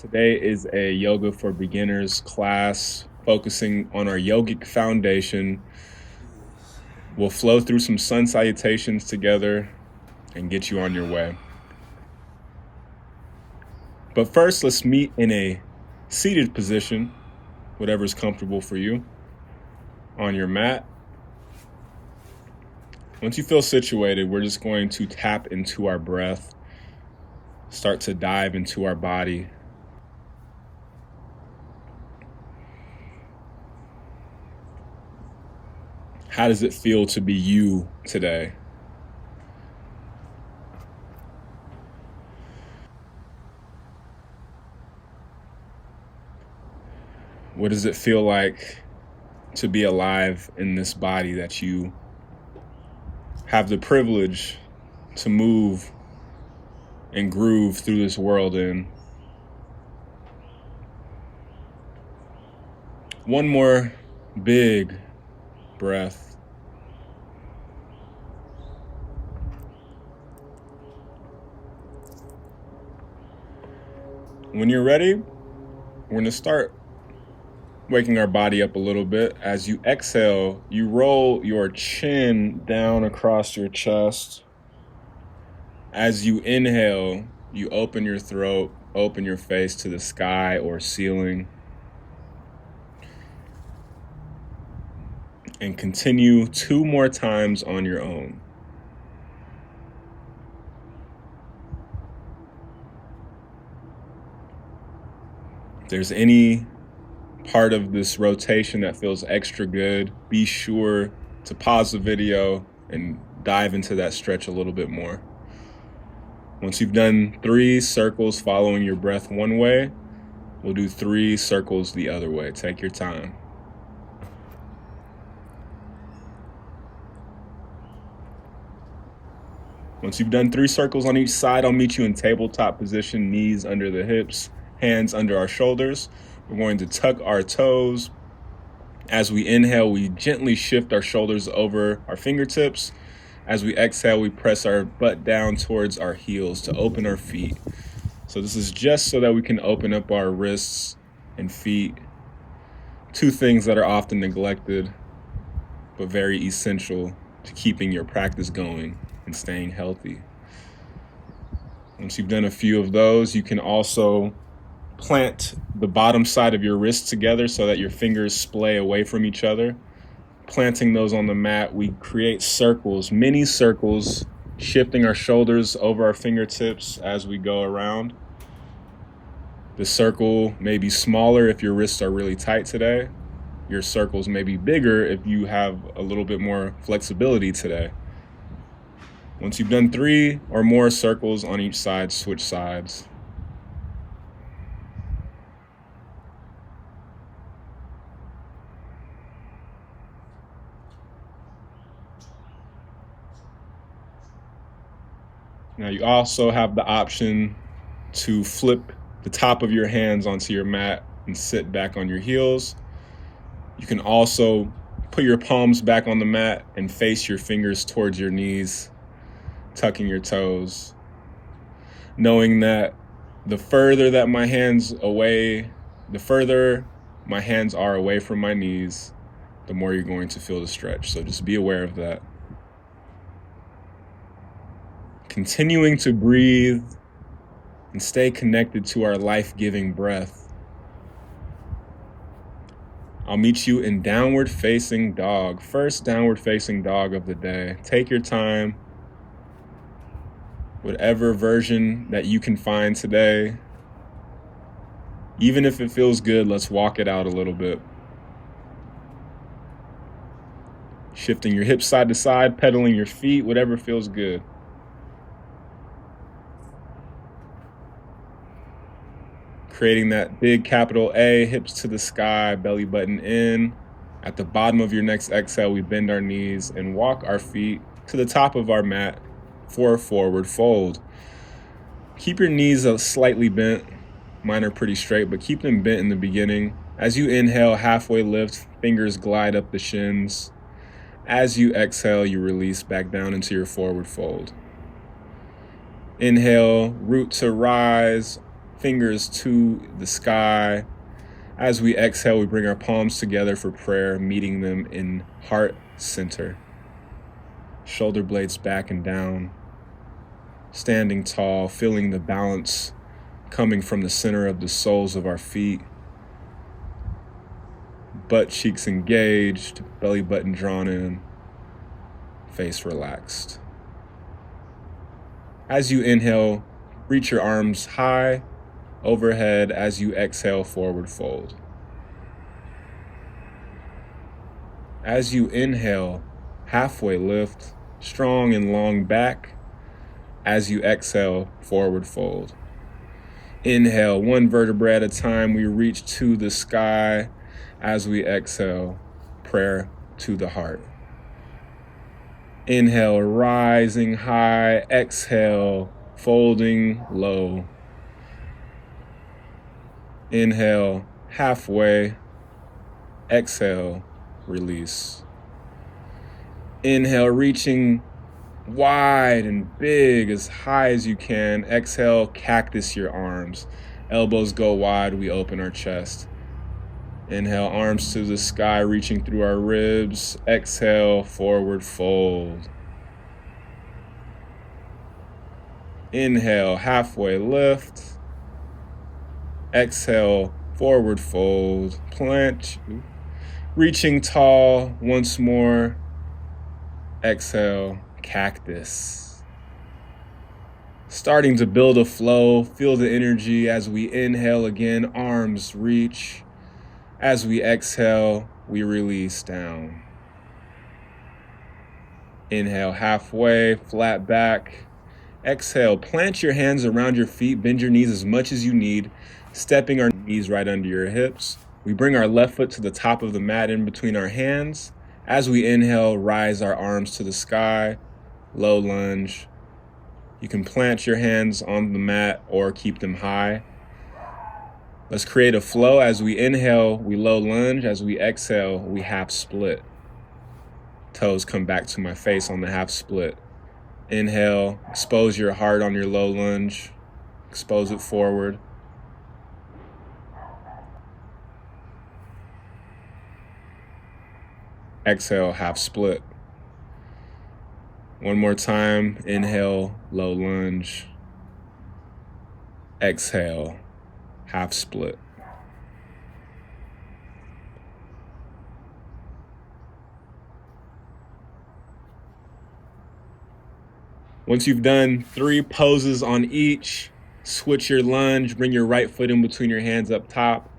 Today is a yoga for beginners class focusing on our yogic foundation. We'll flow through some sun salutations together and get you on your way. But first, let's meet in a seated position, whatever's comfortable for you, on your mat. Once you feel situated, we're just going to tap into our breath, start to dive into our body. How does it feel to be you today? What does it feel like to be alive in this body that you have the privilege to move and groove through this world in? One more big breath. When you're ready, we're going to start waking our body up a little bit. As you exhale, you roll your chin down across your chest. As you inhale, you open your throat, open your face to the sky or ceiling. And continue 2 more times on your own. If there's any part of this rotation that feels extra good, be sure to pause the video and dive into that stretch a little bit more. Once you've done 3 circles following your breath one way, we'll do 3 circles the other way. Take your time. Once you've done 3 circles on each side, I'll meet you in tabletop position, knees under the hips, hands under our shoulders. We're going to tuck our toes. As we inhale, we gently shift our shoulders over our fingertips. As we exhale, we press our butt down towards our heels to open our feet. So this is just so that we can open up our wrists and feet. 2 things that are often neglected, but very essential to keeping your practice going and staying healthy. Once you've done a few of those, you can also plant the bottom side of your wrists together so that your fingers splay away from each other. Planting those on the mat, we create circles, mini circles, shifting our shoulders over our fingertips as we go around. The circle may be smaller if your wrists are really tight today. Your circles may be bigger if you have a little bit more flexibility today. Once you've done 3 or more circles on each side, switch sides. Now you also have the option to flip the top of your hands onto your mat and sit back on your heels. You can also put your palms back on the mat and face your fingers towards your knees, tucking your toes, knowing that the further my hands are away from my knees, the more you're going to feel the stretch. So just be aware of that. Continuing to breathe and stay connected to our life-giving breath. I'll meet you in downward facing dog. First downward facing dog of the day. Take your time. Whatever version that you can find today. Even if it feels good, let's walk it out a little bit. Shifting your hips side to side, pedaling your feet, whatever feels good. Creating that big capital A, hips to the sky, belly button in. At the bottom of your next exhale, we bend our knees and walk our feet to the top of our mat for a forward fold. Keep your knees slightly bent. Mine are pretty straight, but keep them bent in the beginning. As you inhale, halfway lift, fingers glide up the shins. As you exhale, you release back down into your forward fold. Inhale, root to rise, fingers to the sky. As we exhale, we bring our palms together for prayer, meeting them in heart center. Shoulder blades back and down. Standing tall, feeling the balance coming from the center of the soles of our feet. Butt cheeks engaged, belly button drawn in, face relaxed. As you inhale, reach your arms high overhead. As you exhale, forward fold. As you inhale, halfway lift, strong and long back. As you exhale, forward fold. Inhale, one vertebrae at a time, we reach to the sky. As we exhale, prayer to the heart. Inhale, rising high. Exhale, folding low. Inhale, halfway. Exhale, release. Inhale, reaching wide and big, as high as you can. Exhale, cactus your arms. Elbows go wide, we open our chest. Inhale, arms to the sky, reaching through our ribs. Exhale, forward fold. Inhale, halfway lift. Exhale, forward fold. Plant. Reaching tall once more. Exhale, cactus. Starting to build a flow. Feel the energy as we inhale again. Arms reach. As we exhale, we release down. Inhale, halfway, flat back. Exhale, plant your hands around your feet, bend your knees as much as you need, stepping our knees right under your hips. We bring our left foot to the top of the mat in between our hands. As we inhale, rise our arms to the sky, low lunge. You can plant your hands on the mat or keep them high. Let's create a flow. As we inhale, we low lunge. As we exhale, we half split. Toes come back to my face on the half split. Inhale, expose your heart on your low lunge. Expose it forward. Exhale, half split. One more time. Inhale, low lunge. Exhale, half split. Once you've done 3 poses on each, switch your lunge, bring your right foot in between your hands up top.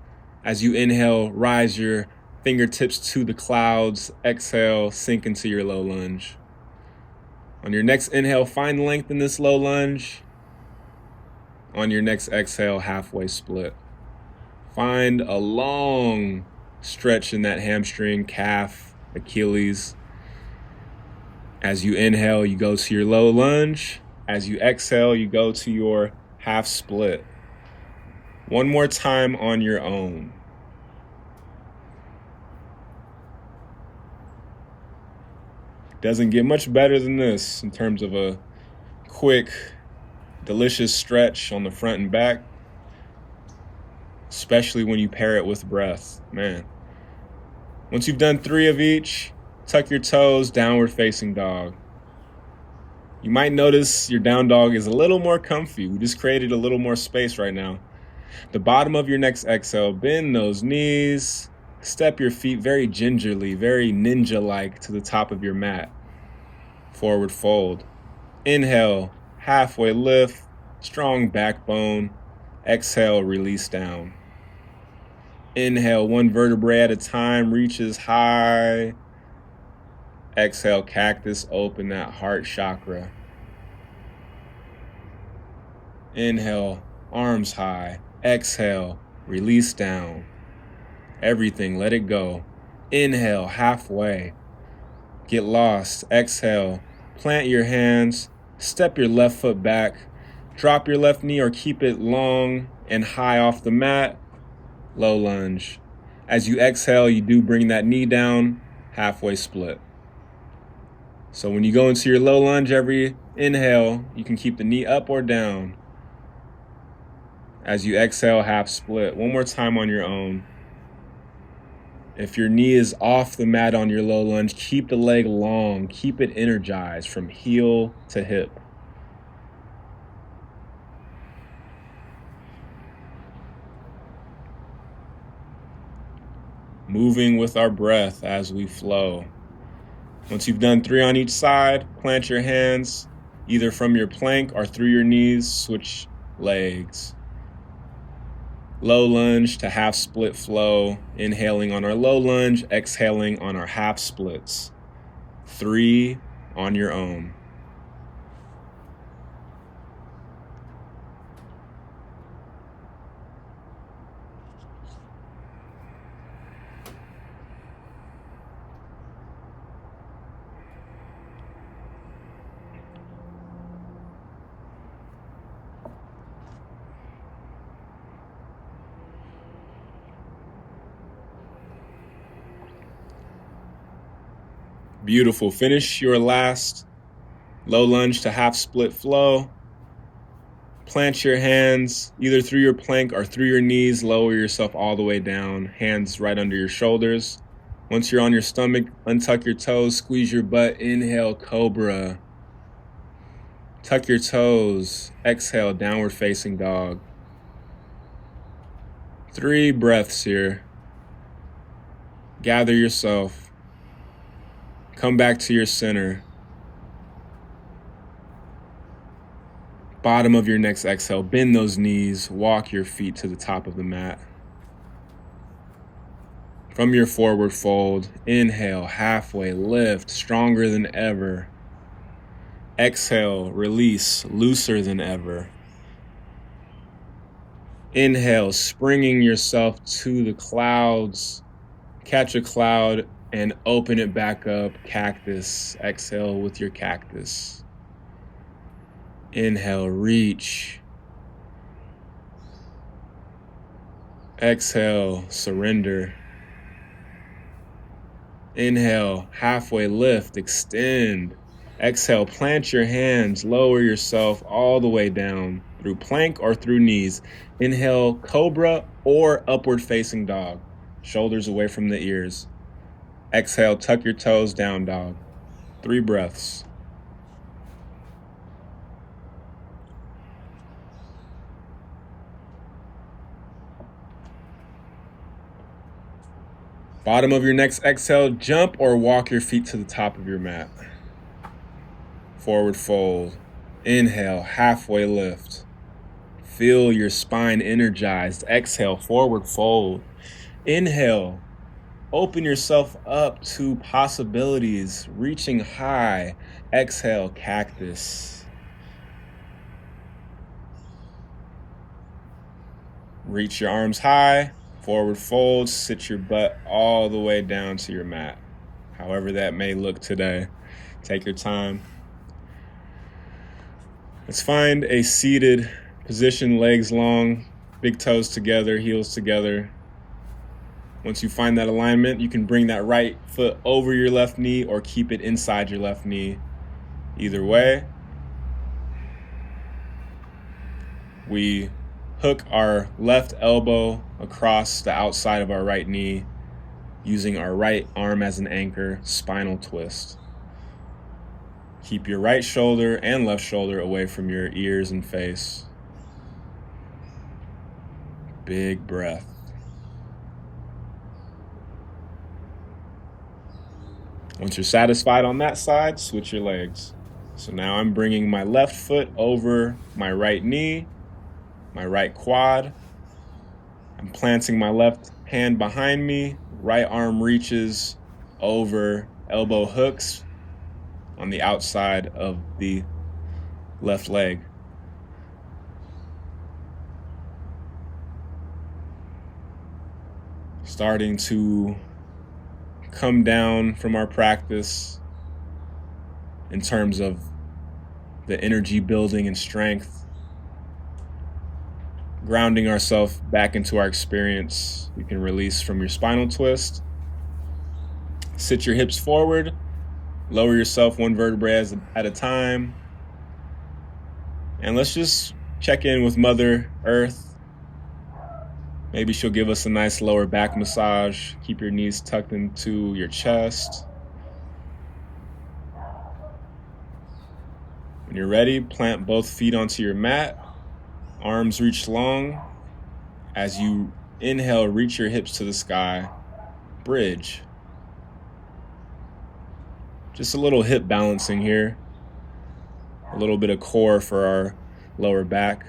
As you inhale, rise your fingertips to the clouds. Exhale, sink into your low lunge. On your next inhale, find length in this low lunge. On your next exhale, halfway split. Find a long stretch in that hamstring, calf, Achilles. As you inhale, you go to your low lunge. As you exhale, you go to your half split. One more time on your own. Doesn't get much better than this in terms of a quick, delicious stretch on the front and back, especially when you pair it with breath. Man. Once you've done 3 of each, tuck your toes, downward facing dog. You might notice your down dog is a little more comfy. We just created a little more space right now. The bottom of your next exhale, bend those knees, step your feet very gingerly, very ninja-like to the top of your mat. Forward fold. Inhale, halfway lift, strong backbone. Exhale, release down. Inhale, 1 vertebrae at a time, reaches high. Exhale, cactus, open that heart chakra. Inhale, arms high. Exhale, release down. Everything, let it go. Inhale, halfway. Get lost. Exhale, plant your hands. Step your left foot back. Drop your left knee or keep it long and high off the mat. Low lunge. As you exhale, you do bring that knee down. Halfway split. So when you go into your low lunge, every inhale, you can keep the knee up or down. As you exhale, half split. One more time on your own. If your knee is off the mat on your low lunge, keep the leg long. Keep it energized from heel to hip. Moving with our breath as we flow. Once you've done 3 on each side, plant your hands either from your plank or through your knees. Switch legs. Low lunge to half split flow. Inhaling on our low lunge, exhaling on our half splits. 3 on your own. Beautiful. Finish your last low lunge to half split flow. Plant your hands either through your plank or through your knees. Lower yourself all the way down. Hands right under your shoulders. Once you're on your stomach, untuck your toes, squeeze your butt. Inhale, cobra. Tuck your toes. Exhale, downward facing dog. 3 breaths here. Gather yourself. Come back to your center. Bottom of your next exhale, bend those knees, walk your feet to the top of the mat. From your forward fold, inhale, halfway lift, stronger than ever. Exhale, release, looser than ever. Inhale, springing yourself to the clouds. Catch a cloud and open it back up, cactus. Exhale with your cactus. Inhale, reach. Exhale, surrender. Inhale, halfway lift, extend. Exhale, plant your hands, lower yourself all the way down through plank or through knees. Inhale, cobra or upward facing dog. Shoulders away from the ears. Exhale, tuck your toes, down dog. 3 breaths. Bottom of your next exhale, jump or walk your feet to the top of your mat. Forward fold. Inhale, halfway lift. Feel your spine energized. Exhale, forward fold. Inhale, open yourself up to possibilities, reaching high. Exhale, cactus. Reach your arms high, forward fold, sit your butt all the way down to your mat. However that may look today. Take your time. Let's find a seated position, legs long, big toes together, heels together. Once you find that alignment, you can bring that right foot over your left knee or keep it inside your left knee. Either way, we hook our left elbow across the outside of our right knee, using our right arm as an anchor, spinal twist. Keep your right shoulder and left shoulder away from your ears and face. Big breath. Once you're satisfied on that side, switch your legs. So now I'm bringing my left foot over my right knee, my right quad. I'm planting my left hand behind me. Right arm reaches over, elbow hooks on the outside of the left leg. Starting to come down from our practice in terms of the energy building and strength, grounding ourselves back into our experience. You can release from your spinal twist. Sit your hips forward, lower yourself 1 vertebrae at a time, and let's just check in with Mother Earth. Maybe she'll give us a nice lower back massage. Keep your knees tucked into your chest. When you're ready, plant both feet onto your mat. Arms reach long. As you inhale, reach your hips to the sky. Bridge. Just a little hip balancing here. A little bit of core for our lower back.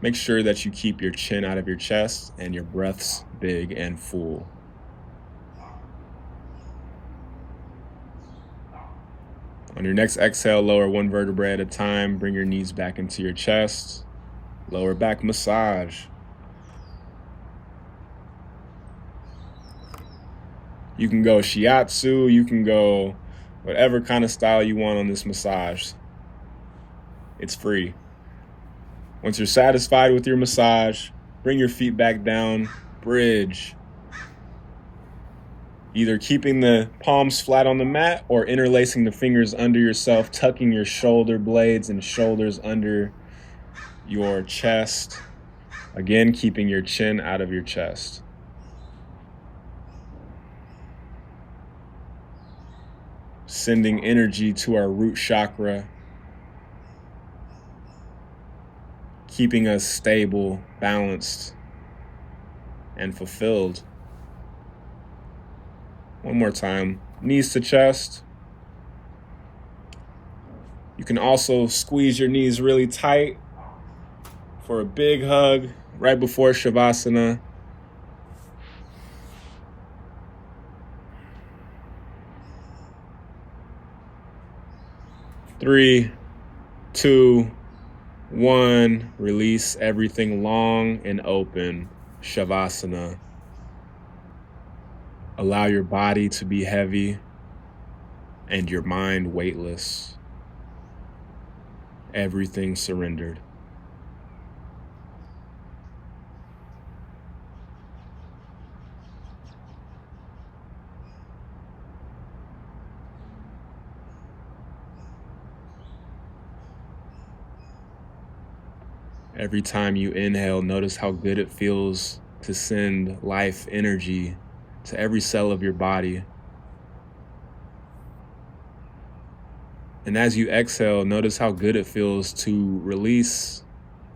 Make sure that you keep your chin out of your chest and your breaths big and full. On your next exhale, lower one vertebrae at a time. Bring your knees back into your chest. Lower back massage. You can go shiatsu, you can go whatever kind of style you want on this massage. It's free. Once you're satisfied with your massage, bring your feet back down, bridge. Either keeping the palms flat on the mat or interlacing the fingers under yourself, tucking your shoulder blades and shoulders under your chest. Again, keeping your chin out of your chest. Sending energy to our root chakra, keeping us stable, balanced, and fulfilled. One more time, knees to chest. You can also squeeze your knees really tight for a big hug right before Shavasana. Three, two, one. Release everything long and open. Shavasana. Allow your body to be heavy and your mind weightless. Everything surrendered. Every time you inhale, notice how good it feels to send life energy to every cell of your body. And as you exhale, notice how good it feels to release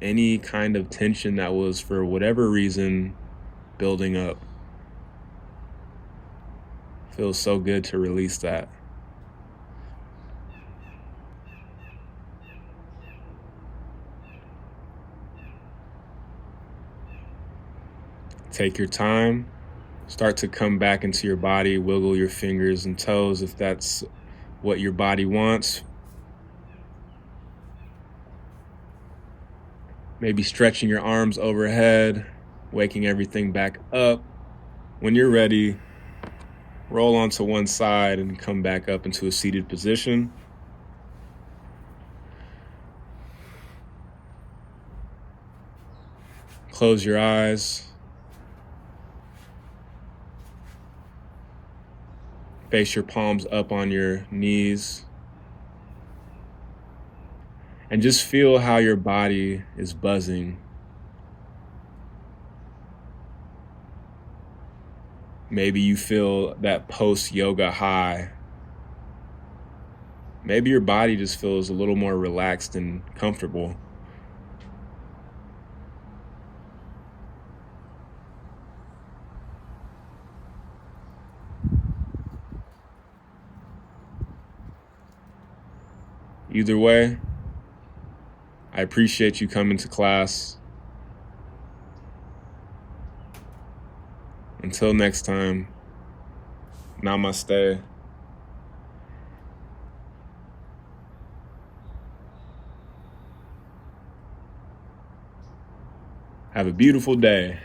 any kind of tension that was, for whatever reason, building up. Feels so good to release that. Take your time. Start to come back into your body. Wiggle your fingers and toes if that's what your body wants. Maybe stretching your arms overhead, waking everything back up. When you're ready, roll onto one side and come back up into a seated position. Close your eyes. Face your palms up on your knees. And just feel how your body is buzzing. Maybe you feel that post-yoga high. Maybe your body just feels a little more relaxed and comfortable. Either way, I appreciate you coming to class. Until next time, namaste. Have a beautiful day.